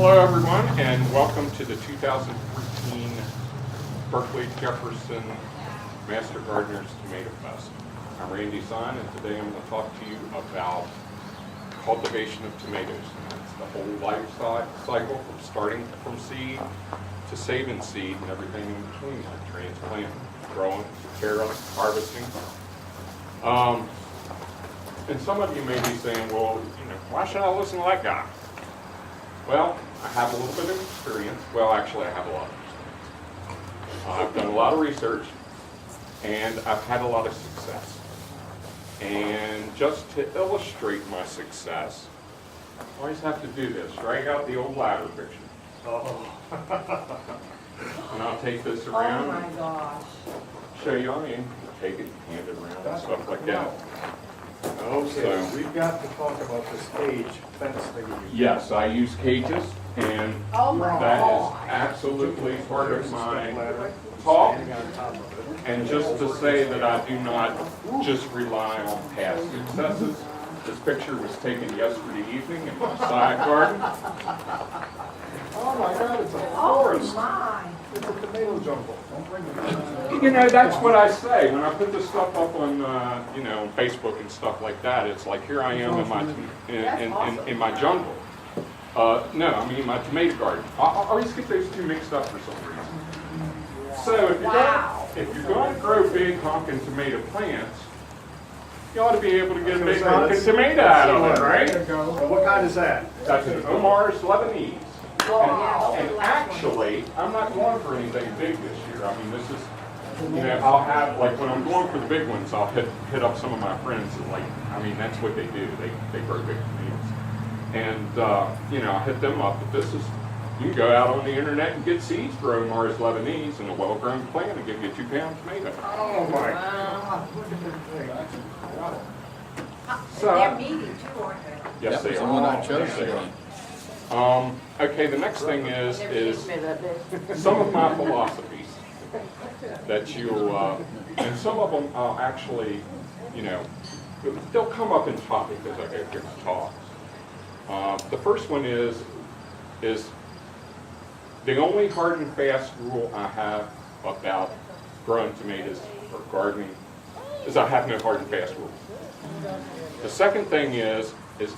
Hello everyone, and welcome to the 2014 Berkeley Jefferson Master Gardeners TomatoFest. I'm Randy Sine, and today I'm going to talk to you about cultivation of tomatoes. And it's the whole life cycle from starting from seed to saving seed and everything in between, like transplanting, growing, caring, harvesting. And some of you may be saying, well, why should I listen to that guy? Well, I have a little bit of experience. Well, actually, I have a lot of experience. I've done a lot of research, and I've had a lot of success. And just to illustrate my success, I always have to do this. Drag out the old ladder picture. Oh. And I'll take this around. Oh my gosh. Show you, take it, hand it around, and stuff like that. Okay, So, we've got to talk about this cage fence thing. yes, I use cages, and Oh my that is God. absolutely part of my talk. Standing on top of it. And just to say that I do not just rely on past successes. This picture was taken yesterday evening in my side garden. Oh my God, it's a Oh forest. my. It's a tomato jungle. Don't bring it. That's what I say. When I put this stuff up on, on Facebook and stuff like that, it's like, here I am in my jungle. No, I mean my tomato garden. I always get those two mixed up for some reason. So if you're going to grow big honking tomato plants, you ought to be able to get a big honking tomato out of it, right? There you go. What kind is that? That's an Omar's Lebanese. Wow. And actually, I'm not going for anything big this year. I mean, this is, I'll have, like, when I'm going for the big ones, I'll hit up some of my friends, and, that's what they do. They grow big tomatoes. And, I hit them up. But this is, you can go out on the internet and get seeds for Omar's Lebanese and a well-grown plant and give you a 2-pound tomato. Oh my Wow. God, look at that thing. Wow. So, They're meaty too, aren't they? yes, they That was the are. one I chose Yes, they to are. Okay, the next thing is some of my philosophies that you'll, and some of them I'll actually, they'll come up in topic as I go through my talks. The first one is the only hard and fast rule I have about growing tomatoes or gardening is I have no hard and fast rule. The second thing is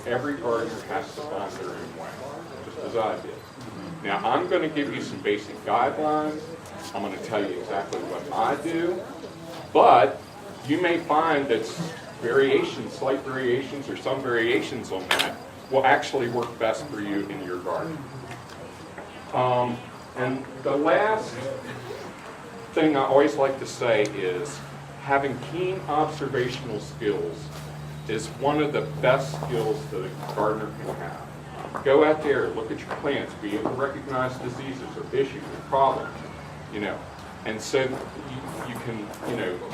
every gardener has to find their own way, just as I did. Now, I'm going to give you some basic guidelines. I'm going to tell you exactly what I do, but you may find that slight variations, or some variations on that will actually work best for you in your garden. And the last thing I always like to say is having keen observational skills is one of the best skills that a gardener can have. Go out there, look at your plants, be able to recognize diseases or issues or problems, and so you can,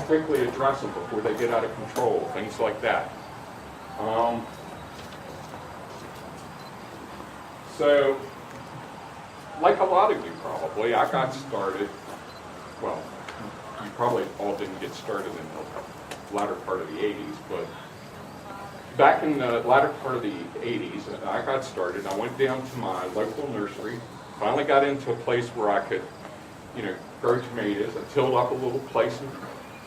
quickly address them before they get out of control, things like that. So, like a lot of you probably, I got started, well, you probably all didn't get started in the latter part of the 80s, but back in the latter part of the 80s, I got started. I went down to my local nursery, finally got into a place where I could, grow tomatoes. I tilled up a little place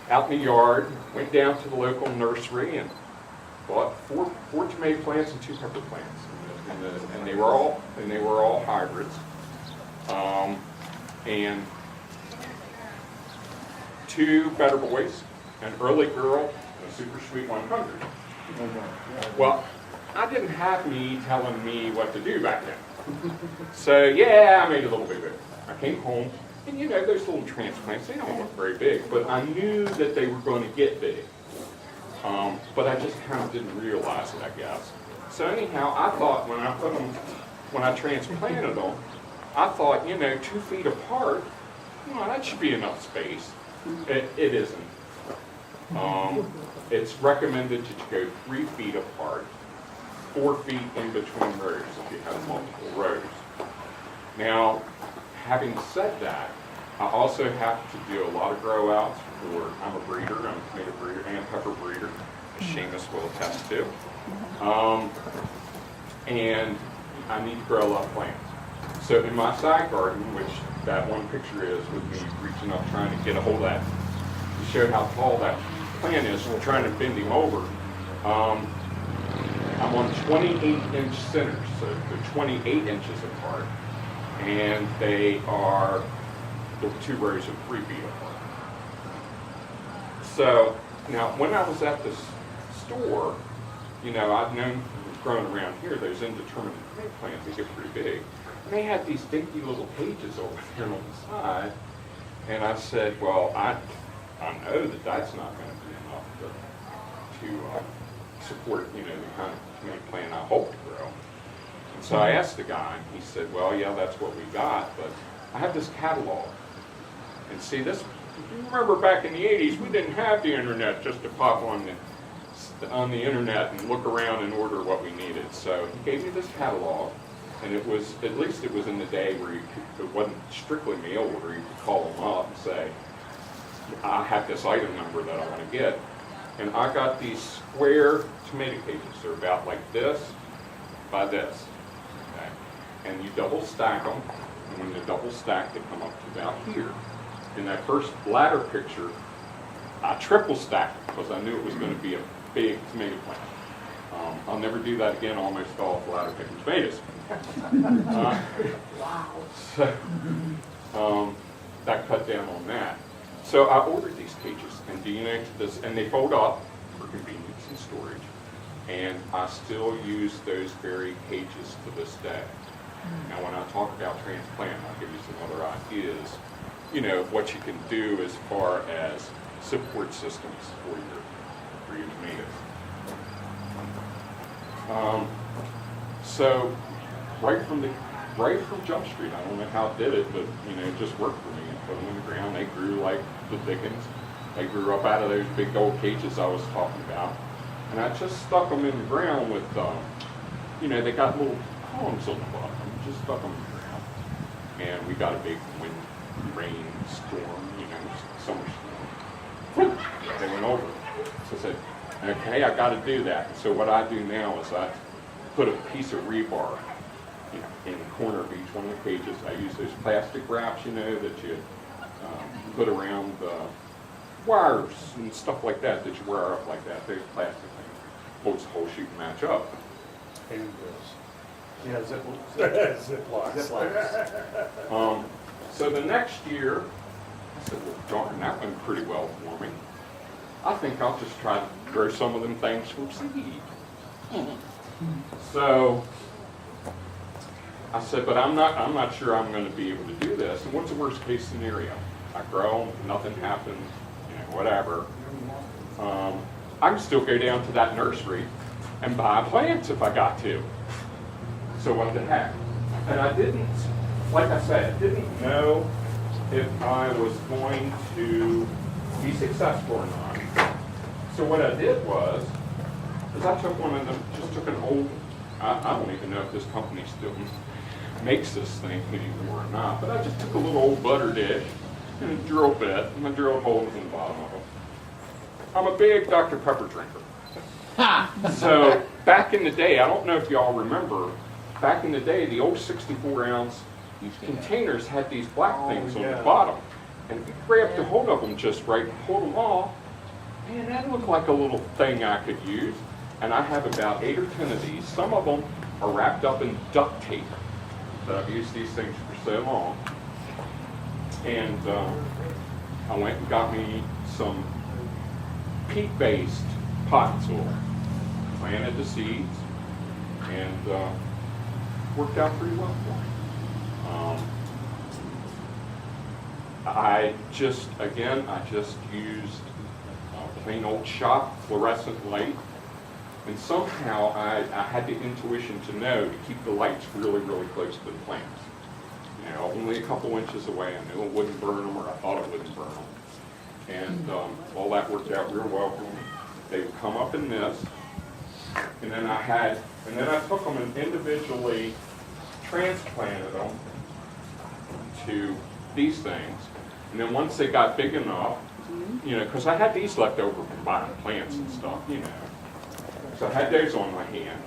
out in the yard, went down to the local nursery and bought four tomato plants and 2 pepper plants. And they were all hybrids. And 2 better boys, an early girl, and a super sweet 100. Well, I didn't have me telling me what to do back then. So yeah, I made it a little bit bigger. I came home, and those little transplants, they don't look very big, but I knew that they were going to get big. But I just kind of didn't realize it, I guess. So anyhow, I thought when I transplanted them, I thought, 2 feet apart, that should be enough space. It isn't. It's recommended that you go 3 feet apart, 4 feet in between rows if you have multiple rows. Now, having said that, I also have to do a lot of grow outs I'm a breeder, I'm a tomato breeder and pepper breeder, as Seamus will attest to. And I need to grow a lot of plants. So in my side garden, which that one picture is with me reaching up trying to get a hold of that, to show how tall that plant is, we're trying to bend him over. I'm on 28-inch centers, so they're 28 inches apart, and they are the 2 rows of 3 feet apart. So now, when I was at this store, you know, I've known growing around here, those indeterminate tomato plants, they get pretty big. And they had these dinky little cages over there on the side, and I said, well, I know that that's not going to be enough to support, you know, the kind of tomato plant I hope to grow. And so I asked the guy, and he said, well, yeah, that's what we got, but I have this catalog. And see, this, you remember back in the 80s, we didn't have the internet just to pop on the internet and look around and order what we needed. So he gave me this catalog, and it was, at least it was in the day where it wasn't strictly mail order. You could call them up and say, I have this item number that I want to get. And I got these square tomato cages. They're about like this by this. Okay? And you double stack them, and when they're double stacked, they come up to about here. In that first ladder picture, I triple stacked because I knew it was going to be a big tomato plant. I'll never do that again, almost all ladder picking tomatoes. So, that cut down on that. So I ordered these cages, and do you know this? And they fold up for convenience and storage. And I still use those very cages to this day. Now, when I talk about transplant, I'll give you some other ideas, you know, of what you can do as far as support systems for your tomatoes. So right from Jump Street, I don't know how it did it, but you know, it just worked for me. I put them in the ground. They grew like the dickens. They grew up out of those big old cages I was talking about, and I just stuck them in the ground with, you know, they got little columns on the bottom. Just stuck them in the ground, and we got a big wind, rain, storm, you know, summer storm. They went over. So I said, okay, I got to do that. So what I do now is I put a piece of rebar, you know, in the corner of each one of the cages. I use those plastic wraps, you know, that you put around the wires and stuff like that that you wire up like that. Those plastic things holds the whole shoot and match up. And yeah, Ziplocs. So the next year, I said, well, darn, that went pretty well for me. I think I'll just try to grow some of them things from seed. So I said, but I'm not sure I'm going to be able to do this. And what's the worst case scenario? I grow, nothing happens, you know, whatever. I can still go down to that nursery and buy plants if I got to. So what the heck? And I didn't, like I said, didn't know if I was going to be successful or not. So what I did was I took one of them, just took an old, I don't even know if this company still makes this thing anymore or not, but I just took a little old butter dish and a drill bit, and I drilled holes in the bottom of it. I'm a big Dr. Pepper drinker. So back in the day, I don't know if y'all remember, back in the day, the old 64-ounce containers had these black things on the bottom. And if you grabbed a hold of them just right and pulled them off, man, that looked like a little thing I could use. And I have about 8 or 10 of these. Some of them are wrapped up in duct tape. But I've used these things for so long. And I went and got me some peat-based potting soil. Planted the seeds, and worked out pretty well for me. I just used plain old shop fluorescent light, and somehow I had the intuition to know to keep the lights really, really close to the plants. You know, only a couple inches away. I knew it wouldn't burn them, or I thought it wouldn't burn them. And all that worked out real well for me. They would come up in this, and then I took them and individually transplanted them to these things. And then once they got big enough, you know, because I had these left over from buying plants and stuff, you know. So I had those on my hand.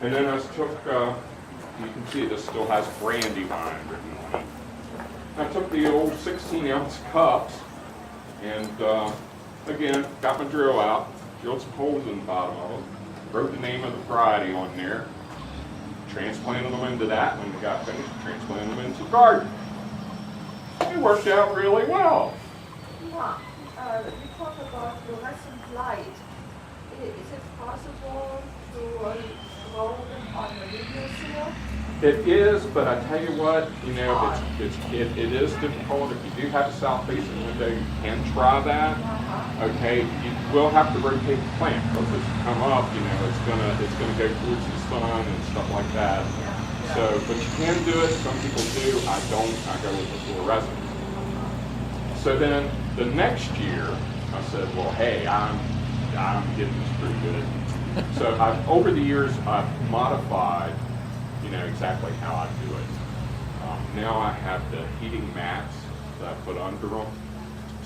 And then I took you can see this still has Brandywine written on it. I took the old 16-ounce cups and, again, got my drill out, drilled some holes in the bottom of them, wrote the name of the variety on there, transplanted them into that. When we got finished, transplanted them into the garden. It worked out really well. Yeah, we talk about fluorescent light. Is it possible to grow them on the medium soil? It is, but I tell you what, you know, it is difficult. If you do have a south-facing window, you can try that. Okay, you will have to rotate the plant because as you come up, you know, it's gonna go towards the sun and stuff like that. So, but you can do it. Some people do. I don't. I go with the fluorescent. So then the next year, I said, well, hey, I'm getting this pretty good. So over the years, I've modified, you know, exactly how I do it. Now I have the heating mats that I put under them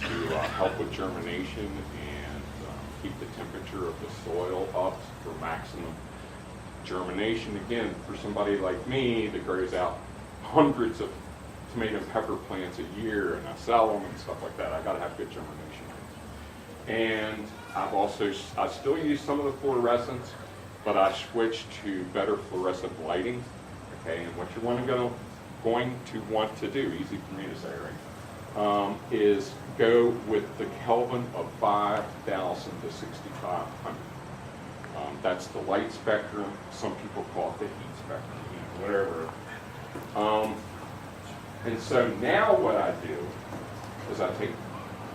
to help with germination and keep the temperature of the soil up for maximum germination. Again, for somebody like me that grows out hundreds of tomato and pepper plants a year and I sell them and stuff like that, I gotta have good germination rates. And I still use some of the fluorescents, but I switched to better fluorescent lighting. Okay, and what you're going to want to do, easy for me to say, right, is go with the Kelvin of 5,000 to 6,500. That's the light spectrum. Some people call it the heat spectrum, you know, whatever. And so now what I do is I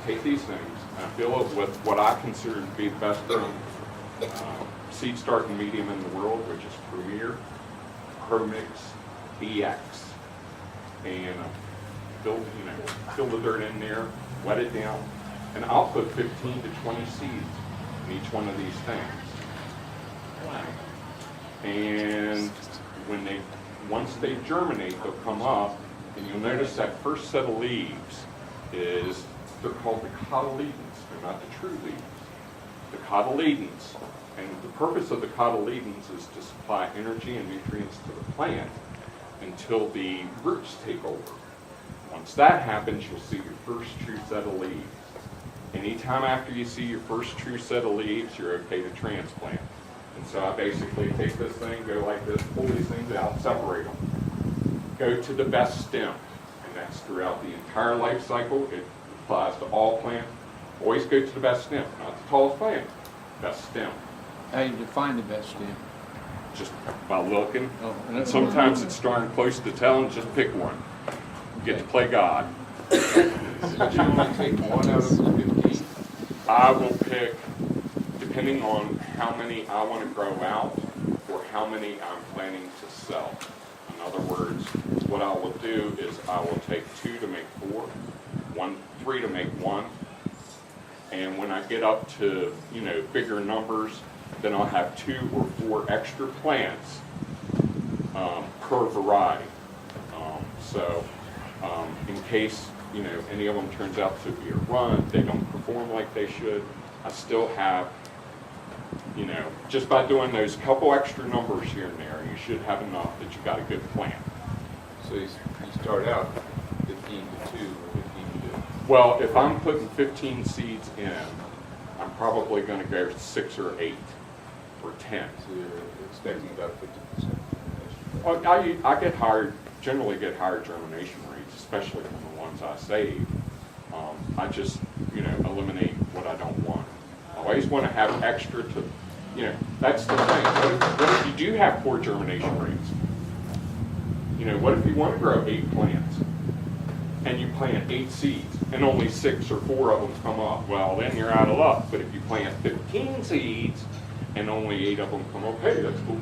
take these things and I fill it with what I consider to be the best grown seed starting medium in the world, which is Premier, ProMix, BX, and fill the dirt in there, wet it down, and I'll put 15 to 20 seeds in each one of these things. And once they germinate, they'll come up, and you'll notice that first set of leaves they're called the cotyledons. They're not the true leaves. The cotyledons. And the purpose of the cotyledons is to supply energy and nutrients to the plant until the roots take over. Once that happens, you'll see your first true set of leaves. Anytime after you see your first true set of leaves, you're okay to transplant. And so I basically take this thing, go like this, pull these things out, separate them. Go to the best stem. And that's throughout the entire life cycle. It applies to all plants. Always go to the best stem, not the tallest plant, best stem. How do you define the best stem? Just by looking. Oh, And sometimes it's darn close to telling, just pick one. You get to play God. But you only take one out of the 15? I will pick, depending on how many I want to grow out or how many I'm planning to sell. In other words, what I will do is I will take 2 to make 4, 3 to make 1. And when I get up to, bigger numbers, then I'll have 2 or 4 extra plants per variety. In case, any of them turns out to be a run, they don't perform like they should, I still have, just by doing those couple extra numbers here and there, you should have enough that you got a good plant. So you start out 15 to 2 or 15 to... Well, if I'm putting 15 seeds in, I'm probably going to go 6 or 8 or 10. So you're expecting about 50%. Well, I generally get higher germination rates, especially from the ones I save. I just, eliminate what I don't want. I always want to have extra to, that's the thing. What if you do have poor germination rates? What if you want to grow 8 plants and you plant 8 seeds and only 6 or 4 of them come up? Well, then you're out of luck. But if you plant 15 seeds and only 8 of them come up, hey, that's cool.